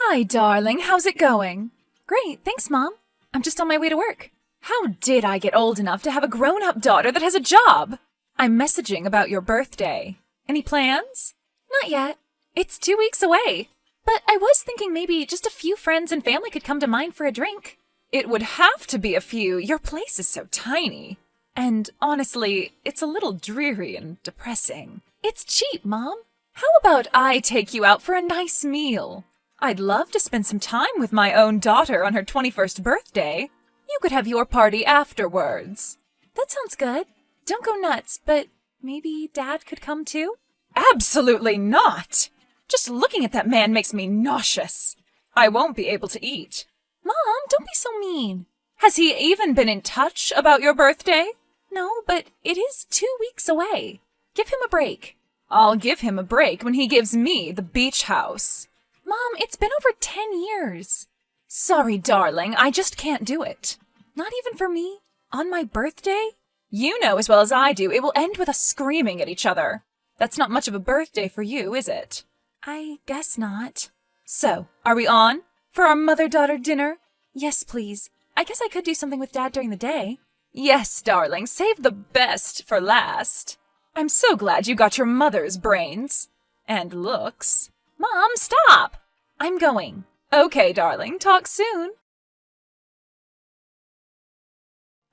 Hi, darling. How's it going? Great, thanks, Mom. I'm just on my way to work. How did I get old enough to have a grown-up daughter that has a job? I'm messaging about your birthday. Any plans? Not yet. It's 2 weeks away. But I was thinking maybe just a few friends and family could come to mine for a drink. It would have to be a few. Your place is so tiny. And honestly, it's a little dreary and depressing. It's cheap, Mom. How about I take you out for a nice meal? I'd love to spend some time with my own daughter on her 21st birthday. You could have your party afterwards. That sounds good. Don't go nuts, but maybe Dad could come too? Absolutely not! Just looking at that man makes me nauseous. I won't be able to eat. Mom, don't be so mean. Has he even been in touch about your birthday? No, but it is 2 weeks away. Give him a break. I'll give him a break when he gives me the beach house. Mom, it's been over 10 years. Sorry, darling, I just can't do it. Not even for me? On my birthday? You know as well as I do, it will end with us screaming at each other. That's not much of a birthday for you, is it? I guess not. So, are we on? For our mother-daughter dinner? Yes, please. I guess I could do something with Dad during the day. Yes, darling, save the best for last. I'm so glad you got your mother's brains. And looks. Mom, stop! I'm going. Okay, darling, talk soon.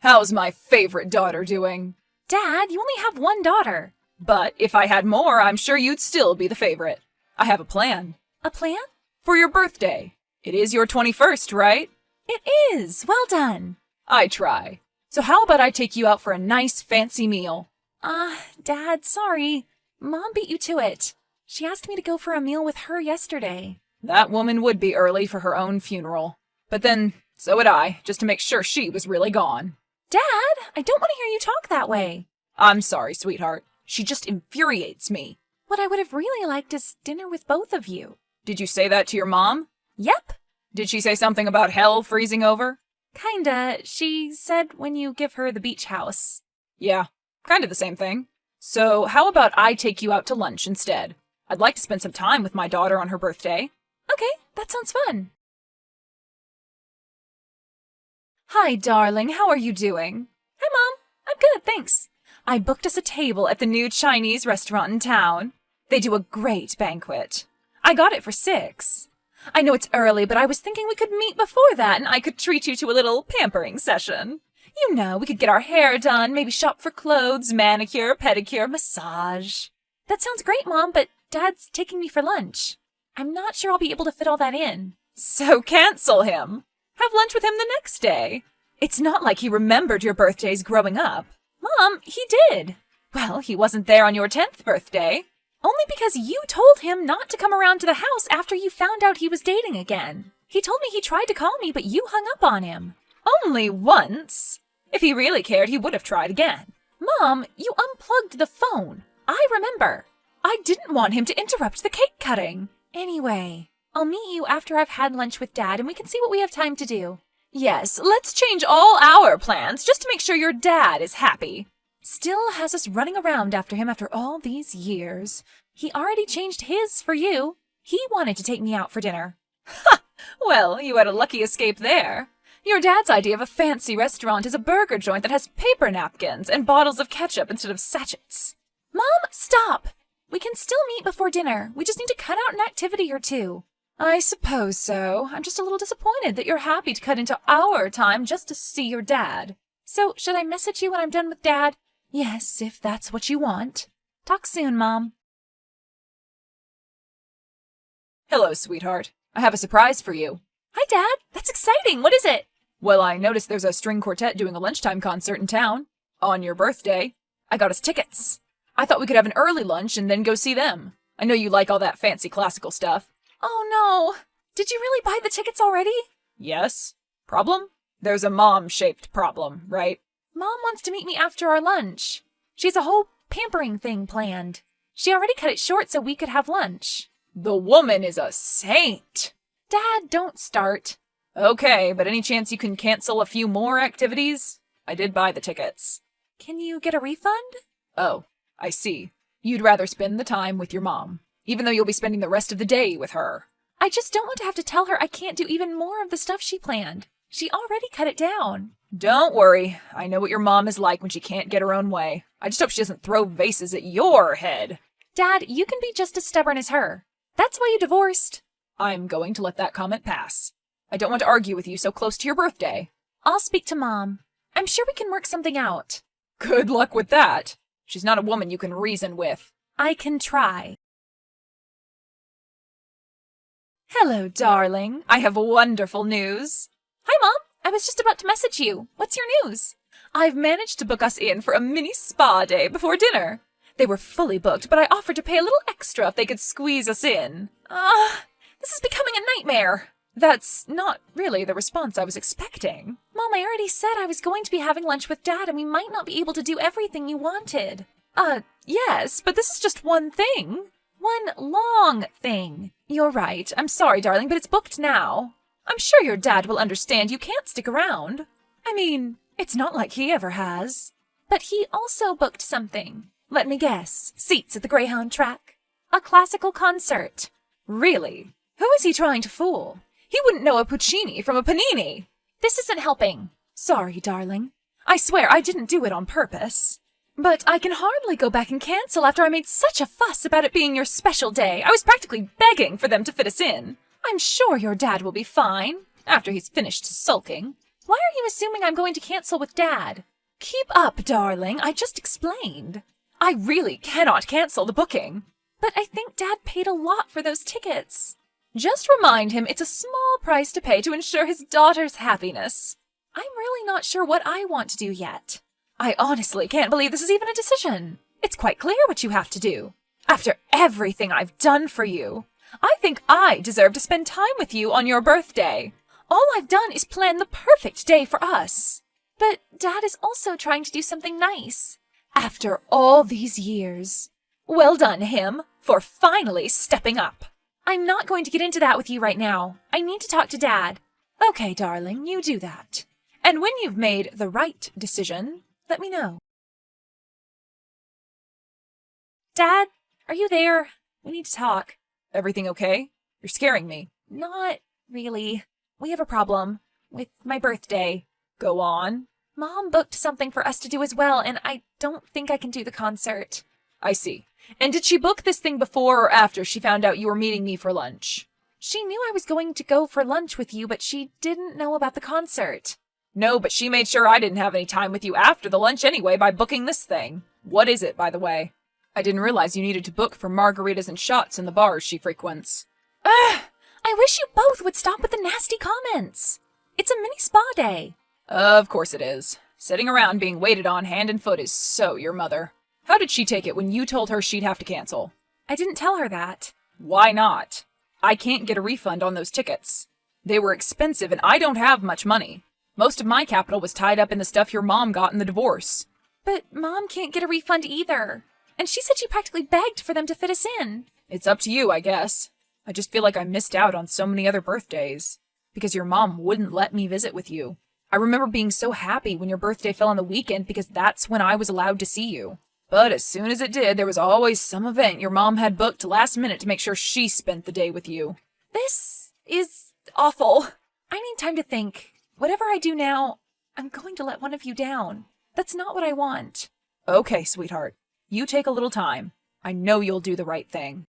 How's my favorite daughter doing? Dad, you only have one daughter. But if I had more, I'm sure you'd still be the favorite. I have a plan. A plan? For your birthday. It is your 21st, right? It is. Well done. I try. So how about I take you out for a nice fancy meal? Dad, sorry. Mom beat you to it. She asked me to go for a meal with her yesterday. That woman would be early for her own funeral. But then, so would I, just to make sure she was really gone. Dad, I don't want to hear you talk that way. I'm sorry, sweetheart. She just infuriates me. What I would have really liked is dinner with both of you. Did you say that to your mom? Yep. Did she say something about hell freezing over? Kinda. She said when you give her the beach house. Yeah, kind of the same thing. So how about I take you out to lunch instead? I'd like to spend some time with my daughter on her birthday. Okay, that sounds fun. Hi, darling. How are you doing? Hi, Mom. I'm good, thanks. I booked us a table at the new Chinese restaurant in town. They do a great banquet. I got it for 6. I know it's early, but I was thinking we could meet before that and I could treat you to a little pampering session. You know, we could get our hair done, maybe shop for clothes, manicure, pedicure, massage. That sounds great, Mom, but Dad's taking me for lunch. I'm not sure I'll be able to fit all that in. So cancel him. Have lunch with him the next day. It's not like he remembered your birthdays growing up. Mom, he did. Well, he wasn't there on your 10th birthday. Only because you told him not to come around to the house after you found out he was dating again. He told me he tried to call me, but you hung up on him. Only once. If he really cared, he would have tried again. Mom, you unplugged the phone. I remember. I didn't want him to interrupt the cake cutting. Anyway, I'll meet you after I've had lunch with Dad and we can see what we have time to do. Yes, let's change all our plans just to make sure your dad is happy. Still has us running around after him after all these years. He already changed his for you. He wanted to take me out for dinner. Ha! Well, you had a lucky escape there. Your dad's idea of a fancy restaurant is a burger joint that has paper napkins and bottles of ketchup instead of sachets. Mom, stop! We can still meet before dinner. We just need to cut out an activity or two. I suppose so. I'm just a little disappointed that you're happy to cut into our time just to see your dad. So, should I message you when I'm done with Dad? Yes, if that's what you want. Talk soon, Mom. Hello, sweetheart. I have a surprise for you. Hi, Dad. That's exciting. What is it? Well, I noticed there's a string quartet doing a lunchtime concert in town. On your birthday. I got us tickets. I thought we could have an early lunch and then go see them. I know you like all that fancy classical stuff. Oh, no. Did you really buy the tickets already? Yes. Problem? There's a mom-shaped problem, right? Mom wants to meet me after our lunch. She has a whole pampering thing planned. She already cut it short so we could have lunch. The woman is a saint. Dad, don't start. Okay, but any chance you can cancel a few more activities? I did buy the tickets. Can you get a refund? Oh, I see. You'd rather spend the time with your mom, even though you'll be spending the rest of the day with her. I just don't want to have to tell her I can't do even more of the stuff she planned. She already cut it down. Don't worry. I know what your mom is like when she can't get her own way. I just hope she doesn't throw vases at your head. Dad, you can be just as stubborn as her. That's why you divorced. I'm going to let that comment pass. I don't want to argue with you so close to your birthday. I'll speak to Mom. I'm sure we can work something out. Good luck with that. She's not a woman you can reason with. I can try. Hello, darling. I have wonderful news. Hi, Mom. I was just about to message you. What's your news? I've managed to book us in for a mini spa day before dinner. They were fully booked, but I offered to pay a little extra if they could squeeze us in. This is becoming a nightmare. That's not really the response I was expecting. Mom, I already said I was going to be having lunch with Dad and we might not be able to do everything you wanted. Yes, but this is just one thing. One long thing. You're right. I'm sorry, darling, but it's booked now. I'm sure your dad will understand you can't stick around. I mean, it's not like he ever has. But he also booked something. Let me guess. Seats at the Greyhound track? A classical concert. Really? Who is he trying to fool? He wouldn't know a Puccini from a Panini. This isn't helping. Sorry, darling. I swear I didn't do it on purpose. But I can hardly go back and cancel after I made such a fuss about it being your special day. I was practically begging for them to fit us in. I'm sure your dad will be fine, after he's finished sulking. Why are you assuming I'm going to cancel with Dad? Keep up, darling. I just explained. I really cannot cancel the booking. But I think Dad paid a lot for those tickets. Just remind him it's a small price to pay to ensure his daughter's happiness. I'm really not sure what I want to do yet. I honestly can't believe this is even a decision. It's quite clear what you have to do. After everything I've done for you, I think I deserve to spend time with you on your birthday. All I've done is plan the perfect day for us. But Dad is also trying to do something nice. After all these years. Well done, him, for finally stepping up. I'm not going to get into that with you right now. I need to talk to Dad. Okay, darling, you do that. And when you've made the right decision, let me know. Dad, are you there? We need to talk. Everything okay? You're scaring me. Not really. We have a problem with my birthday. Go on. Mom booked something for us to do as well, and I don't think I can do the concert. I see. And did she book this thing before or after she found out you were meeting me for lunch? She knew I was going to go for lunch with you, but she didn't know about the concert. No, but she made sure I didn't have any time with you after the lunch anyway by booking this thing. What is it, by the way? I didn't realize you needed to book for margaritas and shots in the bars she frequents. Ugh! I wish you both would stop with the nasty comments. It's a mini spa day. Of course it is. Sitting around being waited on hand and foot is so your mother. How did she take it when you told her she'd have to cancel? I didn't tell her that. Why not? I can't get a refund on those tickets. They were expensive and I don't have much money. Most of my capital was tied up in the stuff your mom got in the divorce. But Mom can't get a refund either. And she said she practically begged for them to fit us in. It's up to you, I guess. I just feel like I missed out on so many other birthdays. Because your mom wouldn't let me visit with you. I remember being so happy when your birthday fell on the weekend because that's when I was allowed to see you. But as soon as it did, there was always some event your mom had booked last minute to make sure she spent the day with you. This is awful. I need time to think. Whatever I do now, I'm going to let one of you down. That's not what I want. Okay, sweetheart. You take a little time. I know you'll do the right thing.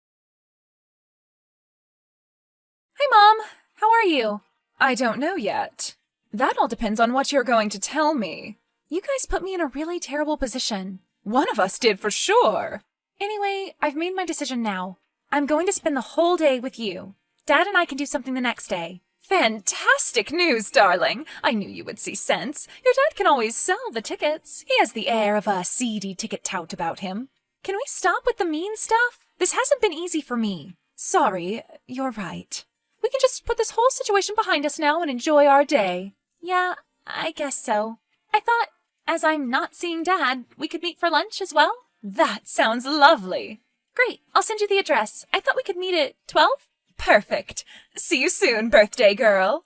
Hi, Mom. How are you? I don't know yet. That all depends on what you're going to tell me. You guys put me in a really terrible position. One of us did for sure. Anyway, I've made my decision now. I'm going to spend the whole day with you. Dad and I can do something the next day. Fantastic news, darling. I knew you would see sense. Your dad can always sell the tickets. He has the air of a seedy ticket tout about him. Can we stop with the mean stuff? This hasn't been easy for me. Sorry, you're right. We can just put this whole situation behind us now and enjoy our day. Yeah, I guess so. I thought, as I'm not seeing Dad, we could meet for lunch as well. That sounds lovely. Great, I'll send you the address. I thought we could meet at 12? Perfect. See you soon, birthday girl.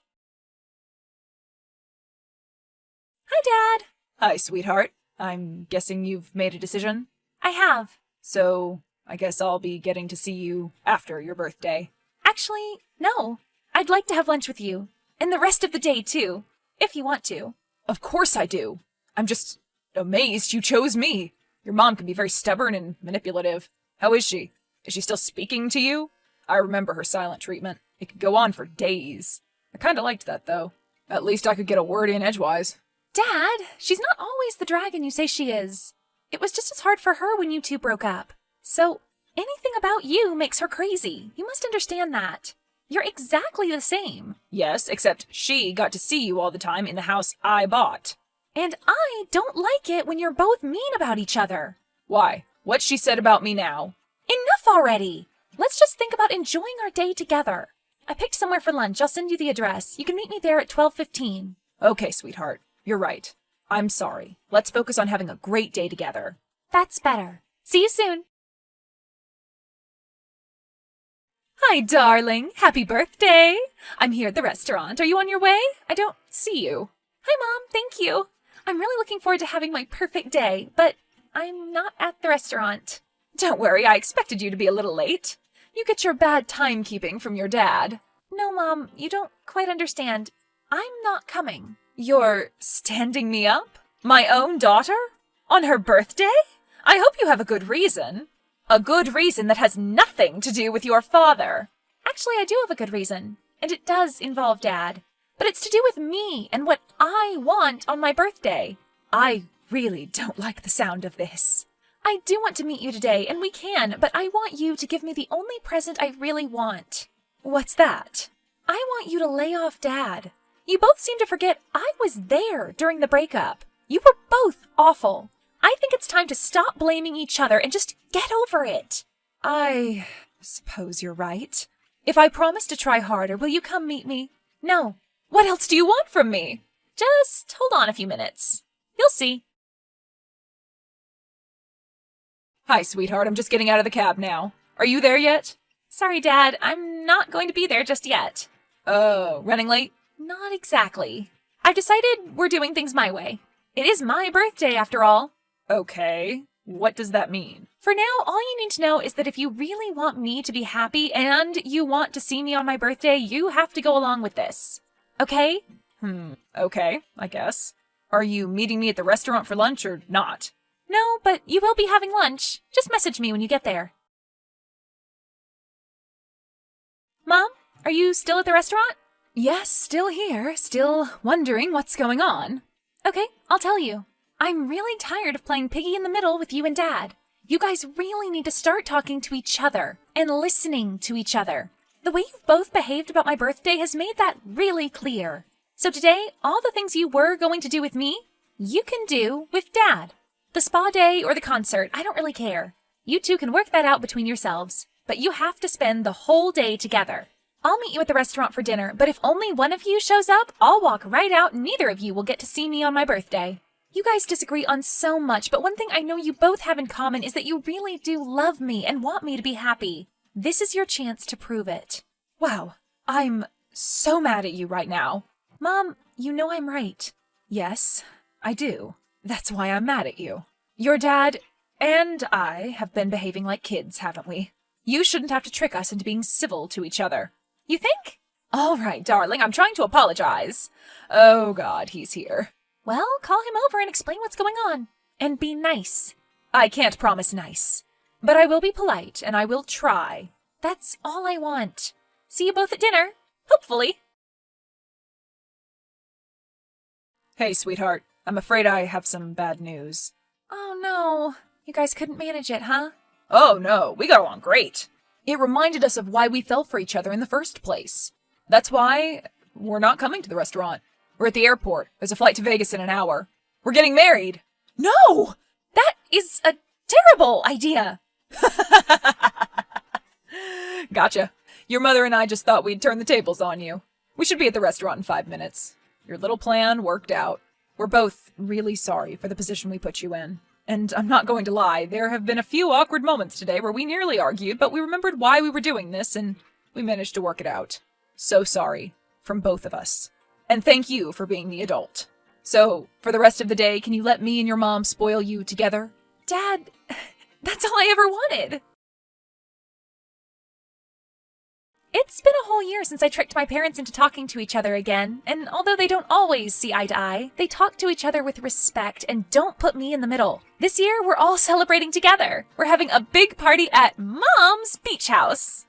Hi, Dad. Hi, sweetheart. I'm guessing you've made a decision? I have. So, I guess I'll be getting to see you after your birthday. Actually, no. I'd like to have lunch with you. And the rest of the day, too. If you want to. Of course I do. I'm just amazed you chose me. Your mom can be very stubborn and manipulative. How is she? Is she still speaking to you? I remember her silent treatment. It could go on for days. I kinda liked that, though. At least I could get a word in edgewise. Dad, she's not always the dragon you say she is. It was just as hard for her when you two broke up. So, anything about you makes her crazy. You must understand that. You're exactly the same. Yes, except she got to see you all the time in the house I bought. And I don't like it when you're both mean about each other. Why? What's she said about me now? Enough already! Let's just think about enjoying our day together. I picked somewhere for lunch. I'll send you the address. You can meet me there at 12:15. Okay, sweetheart. You're right. I'm sorry. Let's focus on having a great day together. That's better. See you soon. Hi, darling. Happy birthday. I'm here at the restaurant. Are you on your way? I don't see you. Hi, Mom. Thank you. I'm really looking forward to having my perfect day, but I'm not at the restaurant. Don't worry, I expected you to be a little late. You get your bad timekeeping from your dad. No, Mom, you don't quite understand. I'm not coming. You're standing me up? My own daughter? On her birthday? I hope you have a good reason. A good reason that has nothing to do with your father. Actually, I do have a good reason, and it does involve Dad. But it's to do with me and what I want on my birthday. I really don't like the sound of this. I do want to meet you today, and we can, but I want you to give me the only present I really want. What's that? I want you to lay off Dad. You both seem to forget I was there during the breakup. You were both awful. I think it's time to stop blaming each other and just get over it. I suppose you're right. If I promise to try harder, will you come meet me? No. What else do you want from me? Just hold on a few minutes. You'll see. Hi, sweetheart. I'm just getting out of the cab now. Are you there yet? Sorry, Dad. I'm not going to be there just yet. Oh, running late? Not exactly. I've decided we're doing things my way. It is my birthday, after all. Okay. What does that mean? For now, all you need to know is that if you really want me to be happy and you want to see me on my birthday, you have to go along with this. Okay? Okay, I guess. Are you meeting me at the restaurant for lunch or not? No, but you will be having lunch. Just message me when you get there. Mom, are you still at the restaurant? Yes, still here. Still wondering what's going on. Okay, I'll tell you. I'm really tired of playing piggy in the middle with you and Dad. You guys really need to start talking to each other and listening to each other. The way you've both behaved about my birthday has made that really clear. So today, all the things you were going to do with me, you can do with Dad. The spa day or the concert, I don't really care. You two can work that out between yourselves, but you have to spend the whole day together. I'll meet you at the restaurant for dinner, but if only one of you shows up, I'll walk right out and neither of you will get to see me on my birthday. You guys disagree on so much, but one thing I know you both have in common is that you really do love me and want me to be happy. This is your chance to prove it. Wow, I'm so mad at you right now. Mom, you know I'm right. Yes, I do. That's why I'm mad at you. Your dad and I have been behaving like kids, haven't we? You shouldn't have to trick us into being civil to each other. You think? All right, darling, I'm trying to apologize. Oh, God, he's here. Well, call him over and explain what's going on. And be nice. I can't promise nice, but I will be polite and I will try. That's all I want. See you both at dinner. Hopefully. Hey, sweetheart. I'm afraid I have some bad news. Oh, no. You guys couldn't manage it, huh? Oh, no. We got along great. It reminded us of why we fell for each other in the first place. That's why we're not coming to the restaurant. We're at the airport. There's a flight to Vegas in an hour. We're getting married. No! That is a terrible idea. Gotcha. Your mother and I just thought we'd turn the tables on you. We should be at the restaurant in 5 minutes. Your little plan worked out. We're both really sorry for the position we put you in. And I'm not going to lie, there have been a few awkward moments today where we nearly argued, but we remembered why we were doing this, and we managed to work it out. So sorry. From both of us. And thank you for being the adult. So, for the rest of the day, can you let me and your mom spoil you together? Dad, that's all I ever wanted. It's been a whole year since I tricked my parents into talking to each other again, and although they don't always see eye to eye, they talk to each other with respect and don't put me in the middle. This year, we're all celebrating together. We're having a big party at Mom's beach house.